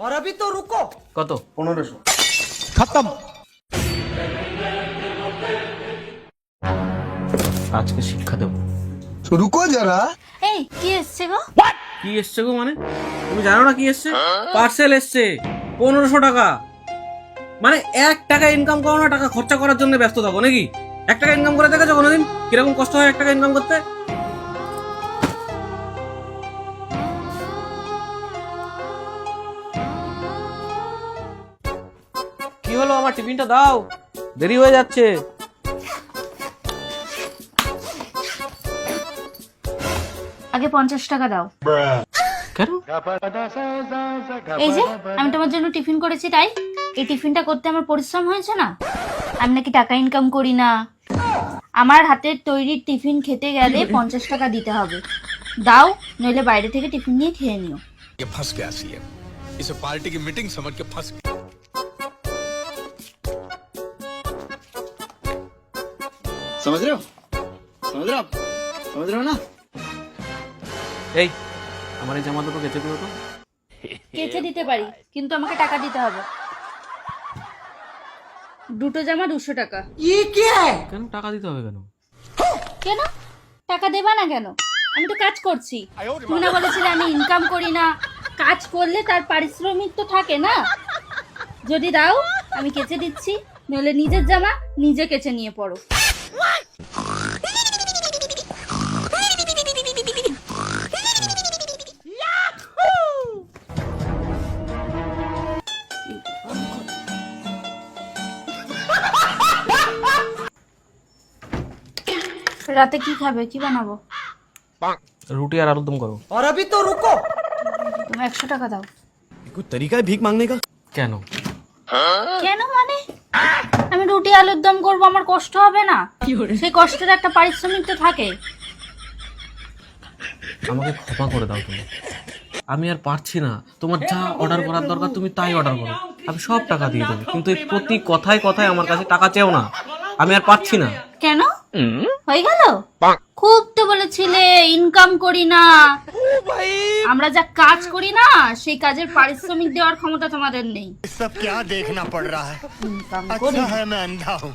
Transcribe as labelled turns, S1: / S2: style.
S1: और अभी तो रुको।
S2: কত?
S3: 1500।
S4: खत्म।
S2: আজকে শিক্ষা দেবো।
S4: रुको जरा।
S5: এই কি এসছে গো?
S2: কি এসছে গো মানে? তুমি জানো না কি এসছে? পার্সেল এসছে 1500 টাকা। মানে 1 টাকা ইনকাম করো না, টাকা খরচা করার জন্য ব্যস্ত থাকো নাকি? 1 টাকা ইনকাম করে দেখেছো কোনোদিন কিরকম কষ্ট হয় 1 টাকা ইনকাম করতে? কি হলো, আমার টিফিনটা দাও, দেরি হয়ে যাচ্ছে।
S5: আগে 50 টাকা দাও।
S2: কেন?
S5: এই যে আমি তোমার জন্য টিফিন করেছি তাই। এই টিফিনটা করতে আমার পরিশ্রম হয়েছে না? আমি নাকি টাকা ইনকাম করি না? আমার হাতের তৈরি টিফিন খেতে গেলে 50 টাকা দিতে হবে। দাও, নইলে বাইরে থেকে টিফিন নিয়ে খেয়ে নিও।
S4: ये फंस गया सीएम, इसे पार्टी की मीटिंग समझ के फंस गया।
S3: समझ रहे हो? समझ रहे हो आप? समझ रहे हो ना?
S2: এই আমার এই জামা দুটো কেচে দিও তো।
S5: কেচে দিতে পারি, কিন্তু আমাকে টাকা দিতে হবে। দুটো জামা 200 টাকা।
S1: ये क्या है?
S2: কেন টাকা দিতে হবে কেন?
S5: কেন টাকা দেবা না কেন? আমি তো কাজ করছি। তুমি না বলেছিলে আমি ইনকাম করি না? কাজ করলে তার পারিশ্রমিক তো থাকে না। যদি দাও আমি কেচে দিচ্ছি, নইলে নিজের জামা নিজে কেচে নিয়ে পড়ো। রাতে কি খাবে? কি বানাবো?
S2: রুটি আর আলুর দম করো।
S1: और अभी तो रुको।
S5: তুমি 100 টাকা দাও।
S4: कोई तरीका है भीख मांगने का?
S2: কেন?
S5: কেন মানে? আমি রুটি আলুর দম করবো, আমার কষ্ট হবে না? সেই কষ্টের একটা পারিশ্রমিক তো থাকে।
S2: আমাকে ক্ষমা করে দাও তুমি, আমি আর পারছি না। তোমার যা অর্ডার করার দরকার তুমি তাই অর্ডার করো, আমি সব টাকা দিয়ে দেবো। কিন্তু এই প্রতি কথায় কথায় আমার কাছে টাকা চেও না, আমি আর পারছি না।
S5: কেন? হয়ে গেল? খুব তো বলেছিলে ইনকাম করি না। আমরা যা কাজ করি না সেই কাজের পারিশ্রমিক দেওয়ার ক্ষমতা তোমাদের নেই।
S4: सब क्या देखना पड़ रहा है?
S5: ইনকাম করি
S4: अच्छा
S5: না।
S4: है मैं अंधा हूँ।